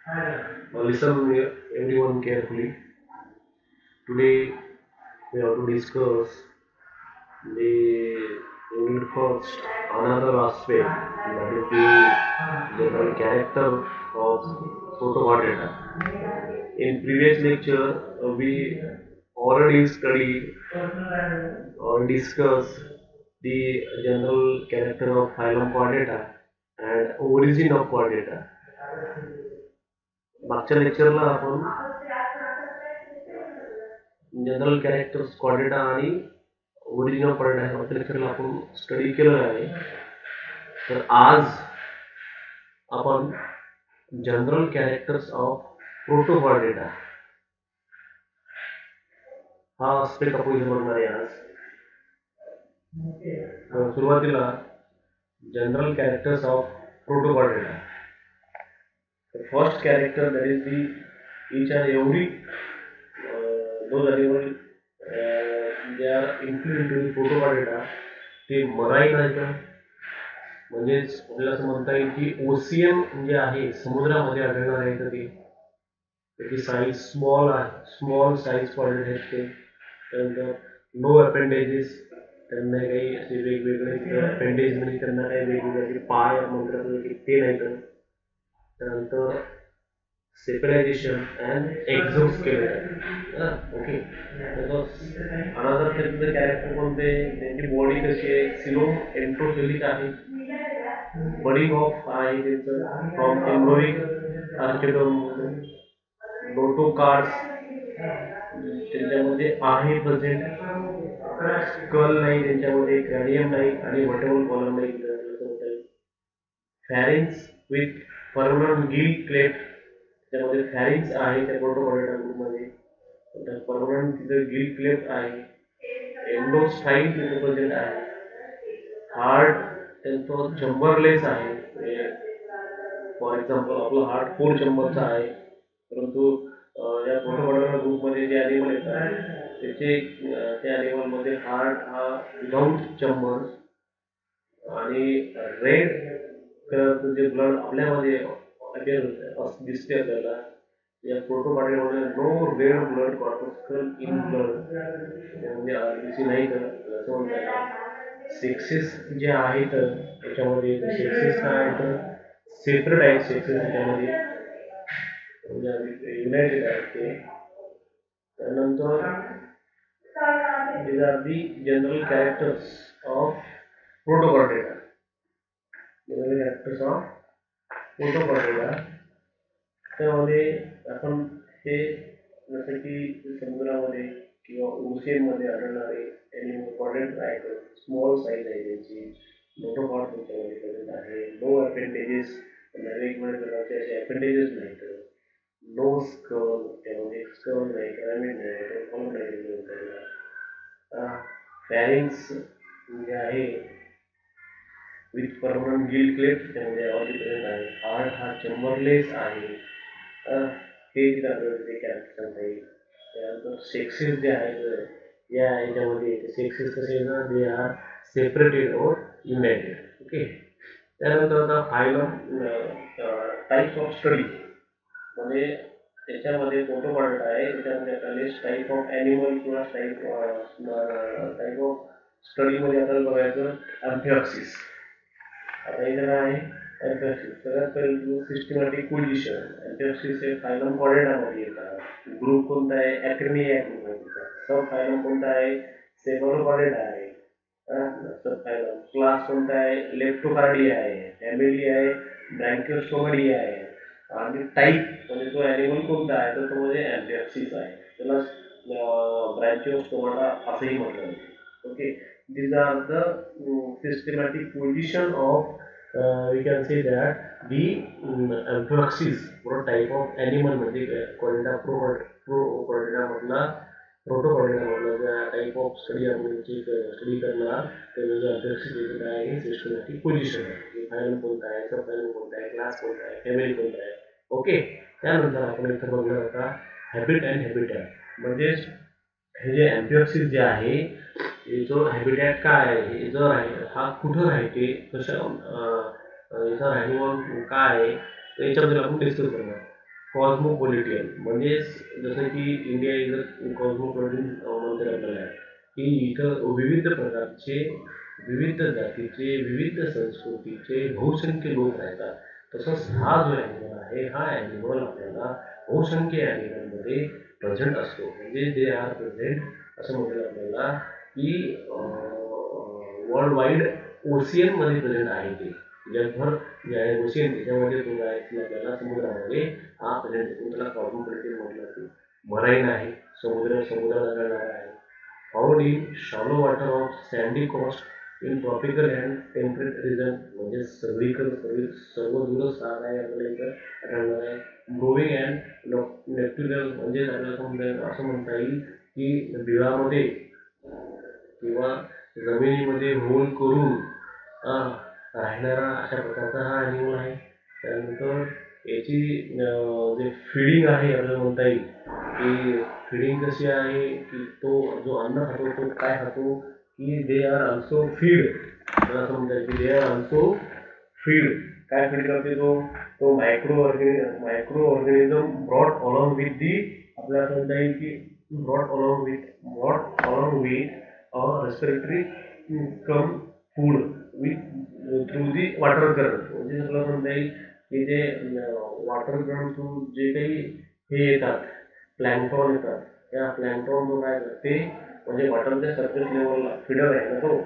Listen everyone carefully. Today we have to discuss the unit first another aspect, that is the general character of protocol data. In previous lecture, we already studied or discussed the general character of phylum chordata and origin of chordata. मागच्या लेक्चरला आपण general characters क्वाड्रेटा आणि origin of क्वाड्रेटा ह्या मागच्या लेक्चरला आपण study केलेलं आहे. तर आज आपण general characters of protochordata हा आस्पेक्ट आपण इथे बघणार आहे आज. सुरुवातीला general characters of protochordata. The first character, that is the each and every those animal they are included into the protocol data. ते मराईन आहे का, म्हणजेच आपल्याला असं म्हणता येईल की ओशियन जे आहे समुद्रामध्ये आढळणार आहे. तर त्याची साईज स्मॉल आहे, स्मॉल साईज क्वाड्रेट आहेत ते. त्यानंतर नो अपेंडेजेस, त्यांना काही असे वेगवेगळे अपेंडेज म्हणजे त्यांना काही वेगवेगळे पाय म्हणतात की ते नाही. तर त्यानंतर सेपरायझेशन अँड एक्झोस्केलेटन. ओके, अनदर त्यातले कॅरेक्टर कोणते, त्यांची बॉडी कशी आहे, सिलोम एंट्रोफिलिक आहे, बडिंग ऑफ आहे त्यांचं फ्रॉम एम्ब्रोइक आर्किडोम. नोटोकार्ड्स त्यांच्यामध्ये आहे प्रेझेंट, स्कल नाही त्यांच्यामध्ये, क्रॅनियम नाही आणि वर्टेबल कॉलम नाही. Pharynx with permanent gill cleft, त्यामध्ये फॅरिंग्स आहे त्या प्रोटोकॉलेटा ग्रुपमध्ये. परमनंट तिथे गिल क्लेफ्ट आहे. एंडोस्टाईल तिथे प्रेझेंट आहे. हार्ट त्यांचं चंबरलेस आहे. फॉर एक्झाम्पल आपला हार्ट 4 चंबरचा आहे, परंतु या प्रोटोकॉलेटा ग्रुपमध्ये जे ॲनिमल येतात त्याचे त्या ॲनिमलमध्ये हार्ट हा विदाउट चंबर आणि रेड कलरचं जे ब्लड आपल्यामध्ये दिसते आपल्याला. या प्रोटोकॉलेटामध्ये no red blood corpuscle in blood म्हणजे दिसी नाही. तर असं म्हणतात सेक्सेस जे आहेत त्याच्यामध्ये सेक्सेस काय आहेत तर सेपरेट आहेत. सेक्सेस त्याच्यामध्ये म्हणजे युनायटेड आहेत ते. त्यानंतर these are the general characters of protocordata. General characters of protocordata. त्यामध्ये आपण हे जसं की समुद्रामध्ये किंवा ओशियनमध्ये आढळणारे एनिमल कॉर्डेट आहेत, स्मॉल साईज आहे त्यांची, नोटोकॉर्ड त्यांच्यामध्ये प्रेझेंट आहे. नो अपेंडेजेस, वेगवेगळ्या प्रकारचे असे अपेंडेजेस नाहीत. नो स्कल, त्यामध्ये स्कल नाही, पिरामिड नाही, कॉलम नाही. फॅरिंग्स जे आहे विथ परमनंट गिल क्लेफ्ट त्यामध्ये ऑलरेडी प्रेझेंट आहे. हार्ट हा चंबरलेस आहे. हे तिथे आपल्याला कॅरेक्टर सांगता येईल. त्यानंतर सेक्सेस जे आहेत या ह्याच्यामध्ये सेक्सेस कसे ना दे आर सेपरेटेड और युनायटेड. ओके, त्यानंतर आता फायलम टाईप्स ऑफ स्टडी म्हणजे त्याच्यामध्ये प्रोटोकॉलेटा आहे. त्याच्यामध्ये आपल्याला टाईप ऑफ ॲनिमल किंवा टाईप ऑफ स्टडीमध्ये आपल्याला बघायचं अँफिऑक्सिस. आता इथे काय आहे अँफिऑक्सिस. सगळ्यात पहिले सिस्टमॅटिक पोझिशन. अँफिऑक्सिस हे फायलम कॉर्डेटामध्ये येतात. ग्रुप कोणता आहे, ॲक्रेनिया ग्रुप आहे. सब फायलम कोणता आहे, सेफलोकॉर्डेटा आहे. सब फायलम क्लास कोणता आहे, लेप्टोकार्डिया आहे. फॅमिली आहे, ब्रँकिओस्टोमडी आहे. आणि टाईप म्हणजे तो ॲनिमल कोणता आहे तर तो म्हणजे अँफिऑक्सिस आहे. त्याला ब्रँकिओस्टोमाटा असंही म्हटलं जाते. Okay, these are the systematic position of we can say that the amphioxis or type of animal म्हणजे कोणता प्रोटोकॉलेटा मधला मधला टाईप ऑफ स्टडी आपण स्टडी करणार तर अँफिऑक्सिस आहे सिस्टमॅटिक पोझिशन आहे. फायलम कोणता आहे, सब फायलम कोणता आहे, क्लास कोणता आहे, फॅमिली कोणता आहे. ओके, त्यानंतर आपण इथं बघणार होता हॅबिट अँड हॅबिटॅट. म्हणजे हे जे अँफिऑक्सिस जे आहे जो हॅबिटॅट काय आहे, जर आहे हा कुठं राहते, कसं याचा राहणीमान काय आहे, तर याच्याबद्दल आपण डिस्कस करणार. कॉस्मोपॉलिटियन म्हणजे जसं की इंडिया इज अ कॉस्मोपॉलिटन म्हणतात आपल्याला की इथं विविध प्रकारचे, विविध जातीचे, विविध संस्कृतीचे बहुसंख्य लोक राहतात. तसंच हा जो ॲनिमल आहे, हा ॲनिमल आपल्याला बहुसंख्य ॲनिमलमध्ये प्रेझेंट असतो. म्हणजे दे आर प्रेझेंट असं म्हणतात आपल्याला की वर्ल्ड वाईड ओशियनमध्ये प्रेझेंट आहे ते. जगभर जे आहे ओशियन त्याच्यामध्ये तो आहे की आपल्याला समुद्रामध्ये हा प्रेझेंट होतो. त्याला कॉस्मोपॉलिटन म्हटलं जाते. मराईन आहे, समुद्रात आढळणारा आहे. Found in shallow water of sandy coast in tropical and temperate region म्हणजे सगळीकडे सर्व दूरच हा काय आपल्याला इथं आढळणार आहे. ग्रोविंग अँड नॅक्ट्युरल म्हणजे आपल्याला असं म्हणता येईल की बिळामध्ये किंवा जमिनीमध्ये होल करून राहणारा अशा प्रकारचा हा ॲनिमल आहे. त्यानंतर याची जे फीडिंग आहे आपल्याला म्हणता येईल की फीडिंग कशी आहे की तो जो अन्न खातो तो काय खातो की दे आर ऑल्सो फीड. आपल्याला असं म्हणता येईल की दे आर ऑल्सो फीड. काय फीड करते तो तो micro organism broad along with the आपल्याला असं म्हणता येईल की broad along with respiratory come food with through the water current. म्हणजे आपल्याला म्हणता येईल की जे वॉटर करंट थ्रू जे काही हे येतात प्लॅन्क्टॉन येतात, त्या प्लॅन्क्टॉन जो काय करते म्हणजे वॉटरच्या सरफेस लेवलला फिडर आहे ना तो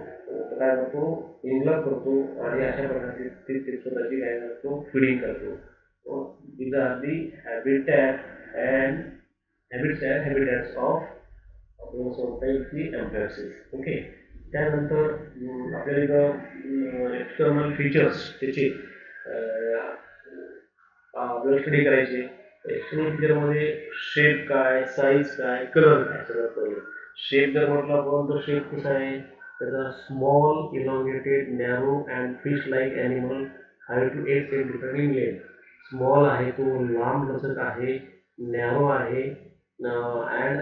काय करतो इन्व्लॉप करतो आणि अशा प्रकारची ते स्वतःची काय करतो फिडिंग करतो. these are the habitats of आपल्याला म्हणता येईल की एम्फॅसिस. ओके. त्यानंतर आपल्याला इथं एक्सटर्नल फीचर्स त्याचे आपल्याला स्टडी करायचे. एक्सटर्नल फीचरमध्ये शेप काय, साईज काय, कलर काय. सगळ्यात पहिले शेप जर म्हटलं आपण तर शेप कसा आहे त्याचा small elongated narrow and fish like animal 5 to 8 centimetre in length. Small आहे तो, लांब लचक आहे, नॅरो आहे अँड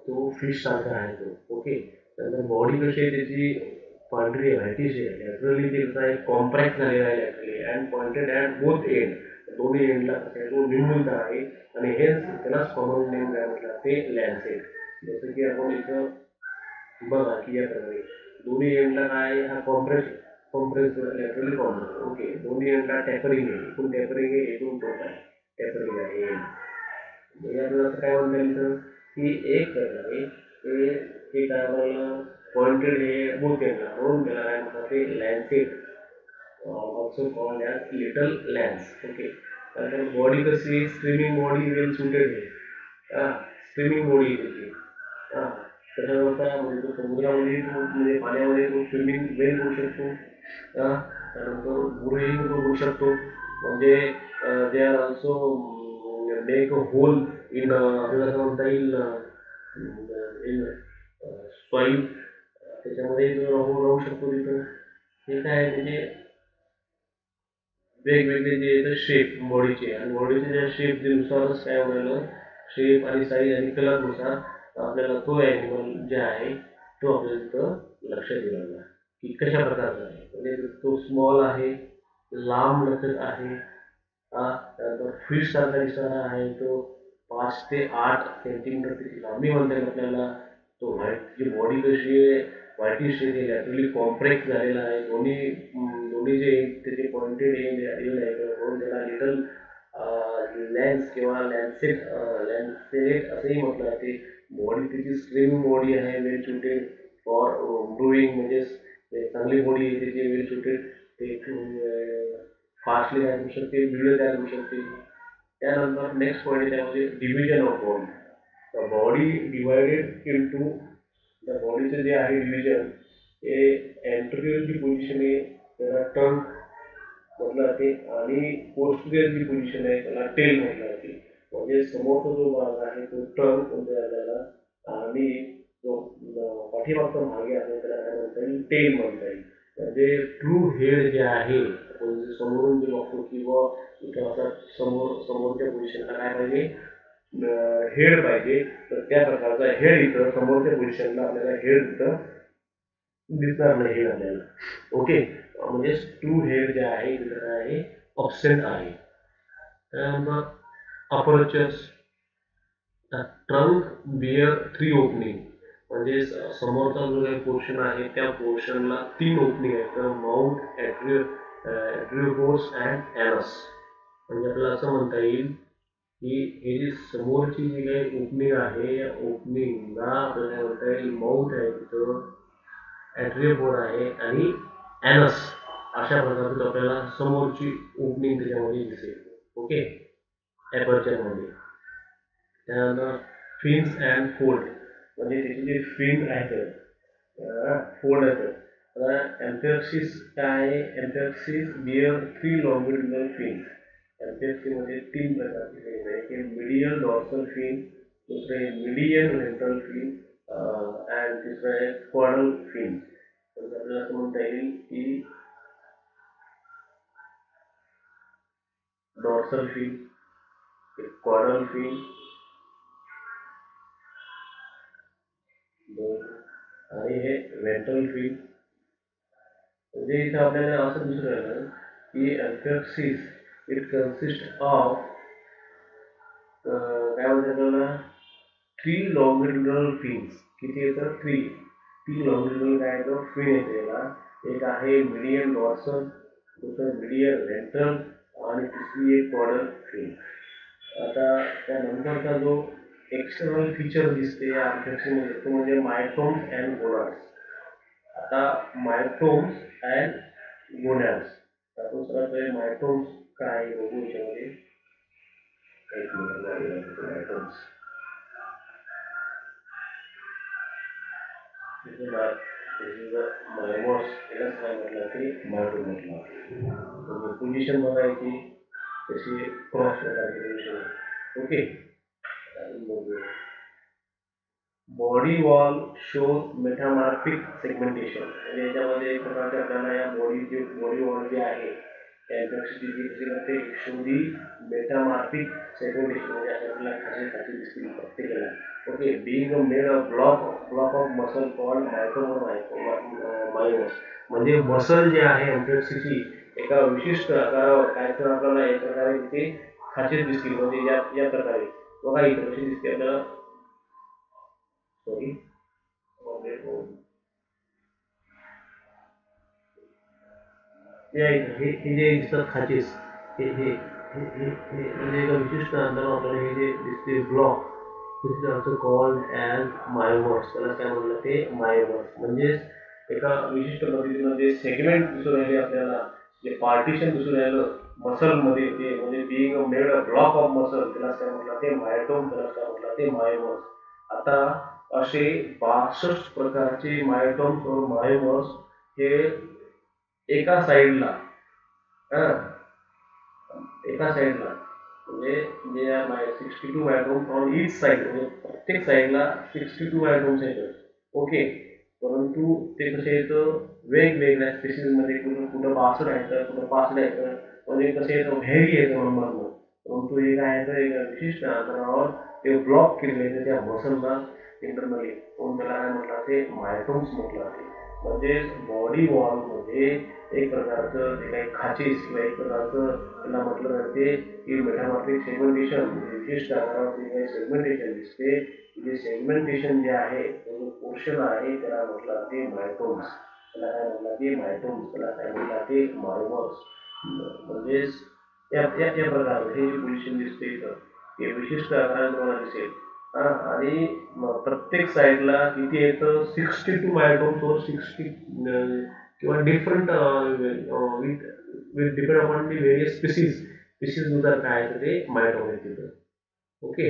तो फिश सारखा आहे तो. ओके. त्यानंतर बॉडी कशी आहे त्याची पांढरी आहे, व्हाईटिश आहे. लॅटरली ते कसं आहे कॉम्पॅक्ट झालेला आहे laterally and pointed at both end. दोन्ही एंडला कसं आहे तो निमुळता आहे आणि हेच त्यालाच कॉमन नेम काय म्हटलं ते लॅन्सेट. जसं की आपण इथं बघा की या प्रकारे दोन्ही एंडला काय हा कॉम्प्रेस लॅटरली कॉम्प्रेस. ओके. दोन्ही एंडला टॅपरिंग आहे, इथून टॅपरिंग आहे, इथून टोक आहे, टॅपरिंग आहे. म्हणजे आपल्याला असं काय म्हणता येईल की एक प्रकारे हे काय आपल्याला पॉइंटेड हे बोथ एंडला म्हणून त्याला काय म्हणतात ते Lancet also called as little lance. Okay. त्यानंतर बॉडी कशी स्ट्रीमिंग बॉडी वेल सुटेड आहे. स्ट्रीमिंग बॉडी त्याची. त्याच्यावर काय म्हणजे तो समुद्रामध्ये म्हणजे पाण्यामध्ये तो स्विमिंग वेल करू शकतो. त्यानंतर बुडही तो होऊ शकतो. म्हणजे दे are also make a whole in आपल्याला असं म्हणता येईल इन सॉईल. त्याच्यामध्ये जो राहू शकतो तिथं. हे काय म्हणजे वेगवेगळे जे शेप बॉडीचे आणि बॉडीचे ज्या शेप नुसारच काय होणार शेप आणि साईज आणि कलरनुसार आपल्याला तो ॲनिमल जे आहे तो आपल्याला तिथं लक्षात येईल की कशा प्रकारचा आहे. म्हणजे तो स्मॉल आहे, लांब लचक आहे, त्यानंतर फिश सारखा दिसणारा आहे तो 5 ते 8 सेंटीमीटर त्याची लांबी म्हणता येईल आपल्याला. तो व्हाईटची बॉडी कशी आहे व्हाईटिश आहे, लॅटरली कॉम्प्रेक्ट झालेला आहे. दोन्ही जे त्याचे पॉइंटेड एंड आहे म्हणून त्याला लिटल लेन्स किंवा लॅन्सेट असंही म्हटलं जाते. बॉडी त्याची स्ट्रिंग बॉडी आहे, वेल सुटेड फॉर ब्रूइंग म्हणजे चांगली बॉडी आहे त्याची, वेल सुटेड. ते फास्टली काय करू शकते, व्हिडिओ तयार करू शकते. त्यानंतर नेक्स्ट पॉईंट त्यामध्ये division of body. The body divided into the बॉडीचं जे आहे डिव्हिजन हे एंटरियर जी पोझिशन आहे त्याला टर्न म्हटलं जाते आणि पोस्टिरियर जी पोझिशन आहे त्याला टेल म्हटलं जाते. म्हणजे समोरचा जो भाग आहे तो टर्न म्हणतो आपल्याला आणि जो पाठीमागचा भाग आहे आपल्याला त्याला काय म्हणता येईल टेल म्हणता येईल. म्हणजे ट्रू हेड जे आहे म्हणजे समोरून जे बघतो किंवा इथं आता समोरच्या पोझिशनला काय पाहिजे हेड पाहिजे. तर त्या प्रकारचा हेड इथं समोरच्या पोझिशनला आपल्याला हेड इथं दिसणार नाही हेड आपल्याला. ओके. म्हणजे ट्रू हेड जे आहे तिथं काय आहे ऑब्सेंट आहे. त्यानंतर अपरचर्स. ट्रंक बिअर 3 ओपनिंग, म्हणजे समोरचा जो काही पोर्शन आहे त्या पोर्शनला 3 ओपनिंग आहेत, माउथ, ॲट्रिओफोर्स अँड ॲनस. म्हणजे आपल्याला असं म्हणता येईल की हे जी समोरची जी काही ओपनिंग आहे या ओपनिंगला आपल्याला म्हणता येईल माउथ आहे, तिथं ॲट्रिओफोर आहे आणि ॲनस. अशा प्रकारची आपल्याला समोरची ओपनिंग त्याच्यामध्ये दिसेल. ओके, ॲपर्चरमध्ये. त्यानंतर फिन्स अँड फोल्ड, म्हणजे त्याचे जे फिन आहेत, फोल्ड आहेत. आता एम्फॅक्सिस काय आहे? एम्फॅक्सिस बिअर 3 लॉन्गिट्युडिनल फिन्स. एम्फॅक्सीमध्ये 3 प्रकारचे फिन आहे, की मीडियल डॉर्सल फिन, दुसरे मीडियल व्हेंट्रल फिन अँड तिसरं आहे क्वाडल फिन. तर आपल्याला असं म्हणता येईल की डॉर्सल फिन, क्वाडल फिन आणि हे व्हेंट्रल फिन. म्हणजे इथं आपल्याला असं दिसून राहिलं की एम्फॅक्सिस इट कन्सिस्ट ऑफ काय म्हणतात आपल्याला 3 लॉन्गिट्युडिनल फिन्स. किती येतं? 3 लॉन्गिट्युडिनल काय येतं? फिन येते याला. एक आहे मीडियल डॉर्सल, दुसरं मीडियल व्हेंट्रल आणि तिसरी एक क्वाडल फिन. आता त्यानंतरचा जो एक्सटर्नल फीचर दिसते या एम्फॅक्सीमध्ये तो म्हणजे मायटोम्स अँड गोनाड्स. आता मायटोम्स अँड गोनॅड्स, आपण सर्वात मायटोम्स काय बघू याच्यामध्ये. एक मिनिट, मायटोम्स मायमॉस याला काय म्हटलं ते मायटोम म्हटलं. पोझिशन बघायची तशी क्रॉस प्रकारची position. Okay, body wall shows metamorphic segmentation. म्हणजे याच्यामध्ये एक प्रकारचे आपल्याला या बॉडी वॉल जे आहे त्याची कशी करते, शोधी मेटामॉर्फिक सेगमेंटेशन, म्हणजे आपल्याला खाली दिसतील प्रत्येकाला. Okay, being made a block of muscle called myomeres. म्हणजे मसल जे आहे एम्फॅक्सीची एका विशिष्ट आकारावर काय तर आपल्याला एक प्रकारे तिथे खाचे दिसतील. म्हणजे या प्रकारे बघा इथं कशी दिसते आपल्याला. सॉरी, हे जे दिसतात खाचेस, हे हे म्हणजे एका विशिष्ट अंतरावर आपल्याला हे जे दिसते block, this is also called as myomeres. त्याला काय म्हणलं ते मायोमर्स. म्हणजे एका विशिष्ट पद्धतीनं जे सेगमेंट दिसून राहिले आपल्याला, जे पार्टिशन दिसून राहिलं मसलमध्ये, ते म्हणजे Bing made a block of muscle, त्याला काय म्हटलं ते मायोटोम, त्याला काय म्हटलं ते मायोमर्स. आता असे 62 प्रकारचे मायोटोम्स और मायोमर्स हे एका साईडला म्हणजे 62 मायोटोम्स ऑन ईच साईड, म्हणजे प्रत्येक साईडला 62 मायोटोम्स येतात. ओके, परंतु ते कसे येतं वेगवेगळ्या स्पेसिसमध्ये, कुठं 62 येतं, कुठं 65 येतं, म्हणजे कसं येतं व्हेरी येतं नंबरनं. परंतु हे काय येतं एका विशिष्ट अंतरावर ते ब्लॉक केलेलं येतं त्या मसलला इंटरनली. म्हणून त्याला काय म्हटलं ते मायोटोम्स म्हटलं ते. म्हणजे बॉडी वॉलमध्ये एक प्रकारचं जे काही खाचेस किंवा एक प्रकारचं त्याला म्हटलं जाते की मेटामॉर्फिक सेगमेंटेशन, विशिष्ट आकारावर जे काही सेगमेंटेशन दिसते, जे सेगमेंटेशन जे आहे तो जो पोर्शन आहे त्याला म्हटलं जाते मायटोम्स. त्याला काय म्हटलं ते मायटोम्स, त्याला काय म्हटलं ते मायोमर्स. म्हणजे या प्रकारे हे जे पोझिशन दिसते इथं ते विशिष्ट आकाराने तुम्हाला दिसेल. आणि प्रत्येक साईडला किती येतं 62 मायटोम्स और 60 किंवा different with depend upon the various स्पीसीजनुसार काय आहे ते मायटोम आहे तिथं. ओके,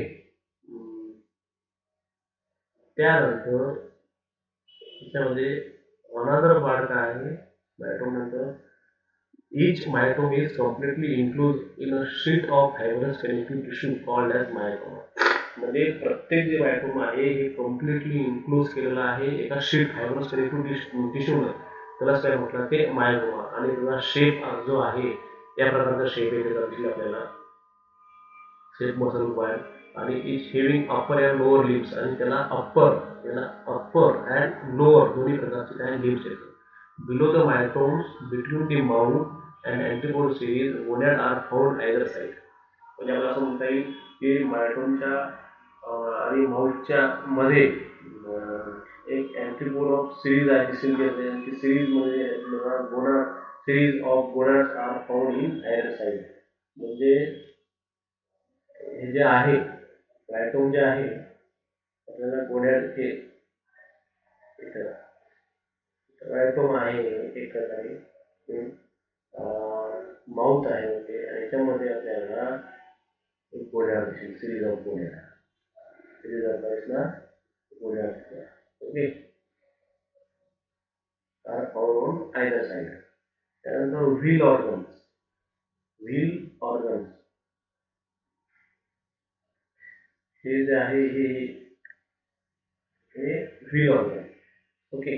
त्यानंतर त्याच्यामध्ये अनादर पार्ट काय आहे मायटोम नंतर. Each myotome is completely enclosed in a sheet of fibrous connective tissue called as myotoma. म्हणजे प्रत्येक जे मायटोम आहे हे कम्प्लिटली इन्क्लोज केलेलं आहे एका शीट फायब्रस कनेक्टिव्ह टिश्यूमध्ये. त्याला काय म्हटलं ते मायोटोमा. आणि त्याचा शेप जो आहे या प्रकारचा शेप येते दिसेल आपल्याला, शेप मसल वायर. आणि each having upper and lower limbs, आणि त्याला अप्पर अँड लोअर दोन्ही प्रकारचे काय लिम्स येतात. Below the myotomes, between the mouth and antipode series, gonad are found either side. म्हणजे मला असं म्हणता येईल की मायटोमच्या आणि माऊसच्या मध्ये एक अँटीपोड ऑफ सिरीज आहे, ती सिरीज मध्ये गोना series of gonads are found in either side. म्हणजे हे जे आहे रायटोम जे आहे आपल्याला गोड्यात हे रायटोम आहे एक प्रकारे, माउथ आहे ते, आणि याच्यामध्ये आपल्याला एक गोड्या दिसेल, सिरीज ऑफ गोड्या, सिरीज ऑफ ना गोड्या असतात. Okay, are found on either side. त्यानंतर व्हील ऑर्गन्स हे जे आहे हे व्हील ऑर्गन. ओके,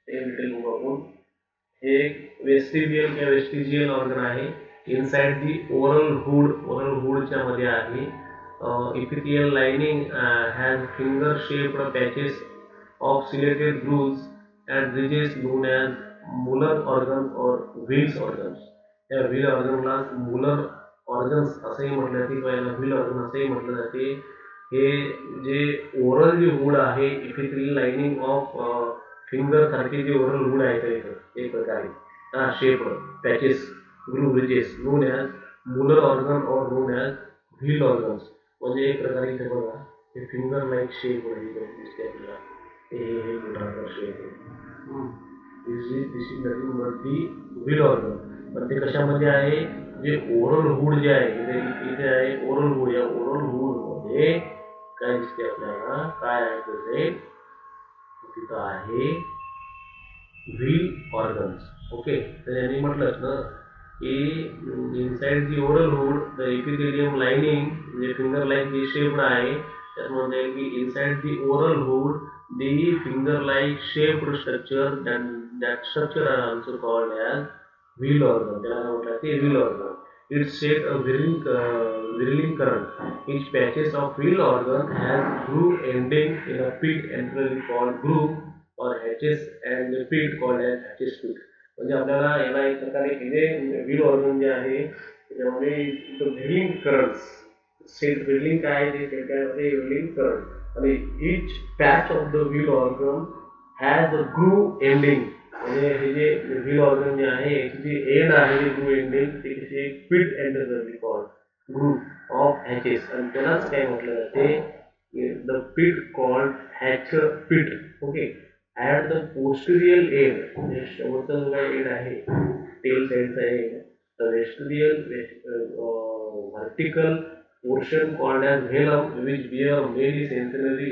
ते लिटल बुक आपण हे एक वेस्टिबियल किंवा वेस्टिजियल ऑर्गन आहे. इनसाइड दी ओरल हुडच्या मध्ये आहे. epithelial lining has finger shaped patches of ciliated grooves and ridges known as molar organs or Wills organs. या व्हील ऑर्गनला मुलर ऑर्गन्स असंही म्हटलं जाते किंवा याला व्हील ऑर्गन असंही म्हटलं जाते. हे जे ओरल जे हुड आहे, इपिथेलियल लाइनिंग ऑफ फिंगर सारखे जे ओरल हुड आहे तर इथं एक प्रकारे shape patches groove ridges non as Mueller organ और नोन ॲज व्हील ऑर्गन्स. म्हणजे एक प्रकारे इथे बघा हे फिंगर लाईक शेप दिसते आपल्याला, हे मोठा shape this is nothing but the wheel organ. पण ते कशामध्ये आहे, जे ओरल हुड जे आहे इथे आहे ओरल हुड. या ओरल हुड मध्ये काय दिसते आपल्याला, काय आहे तिथे, तिथं आहे व्हील ऑर्गन्स. ओके, तर यांनी म्हटलं ना की inside the oral hood the epithelium lining म्हणजे फिंगर लाईक जे शेप्ड आहे, त्यात म्हणता येईल की inside the oral hood the finger like shaped structure that structure are also called as wheel organ. त्याला काय म्हटलं ते wheel organ. It set a whirling current. Each patches of wheel organ has groove ending in a pit entirely called groove or hatches and the pit called as hatches pit. म्हणजे आपल्याला याला एक प्रकारे हे व्हील ऑर्गन जे आहे त्याच्यामध्ये wheeling currents set wheeling काय ते त्याच्यामध्ये व्हीलिंग करंट आणि each patch of the wheel organ has a groove ending. म्हणजे हे जे व्हील ऑर्गन जे आहे याची जी एंड आहे ग्रूव एंडिंग ते कशी एक pit end call groove of हॅचेस, आणि त्यालाच काय म्हटलं जाते द पिट कॉल्ड हॅच pit. Okay, at the posterior end म्हणजे शेवटचा जो काही एंड आहे टेल साईडचा end, the vestibular vertical portion called as velum which bear many sensory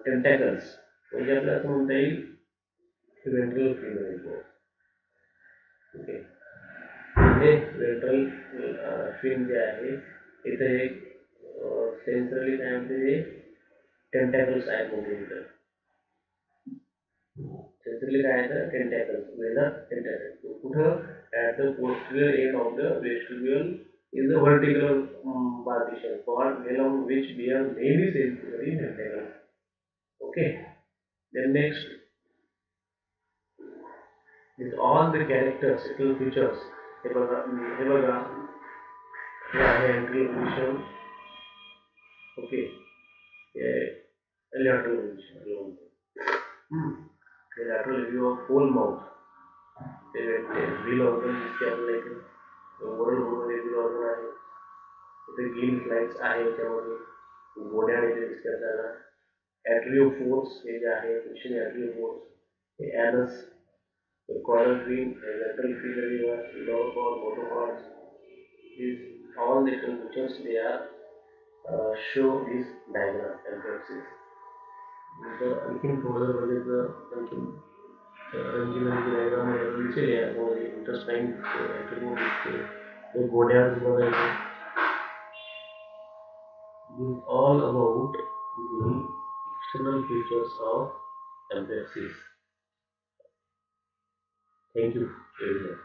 tentacles. म्हणजे आपल्याला असं म्हणता येईल वेंट्रल फिन. ओके, म्हणजे वेंट्रल फिन जे आहे इथे एक सेंट्रली काय म्हणते टेंटॅकल्स आहेत मोठे इथं. सेंट्रली काय आहे टेंटॅकल्स, वेदर टेंटॅकल्स कुठं at the posterior end of the vestibule is a vertical partition called velum which bear many sensory tentacles. Okay, then next with all the characteristical features. हे बघा हे आहे एंट्री पोझिशन. ओके, हे lateral position, हे lateral view of whole mouth. ते wheel organ दिसते आपल्याला इथे, ओरल हुडमध्ये व्हील ऑर्गन आहे, इथे गिल स्लाइड्स आहे, याच्यामध्ये गोड्या इथे दिसते आपल्याला. ॲट्रिओ फोर्स हे जे आहे ॲट्रिओ फोर्स, हे anus, the caudal fin, lateral fin, lower cord, motor cords, these all the features they are show this diagram and axis. नंतर आणखीन थोडं बघितलं आणखीन रंगीबेरंगी डायग्राम दिसेल यामध्ये इंटरेस्टिंग ॲट्रिब्यूट दिसते, ते गोड्याज बघायचे. This all about the external features of emphasis. Thank you very much.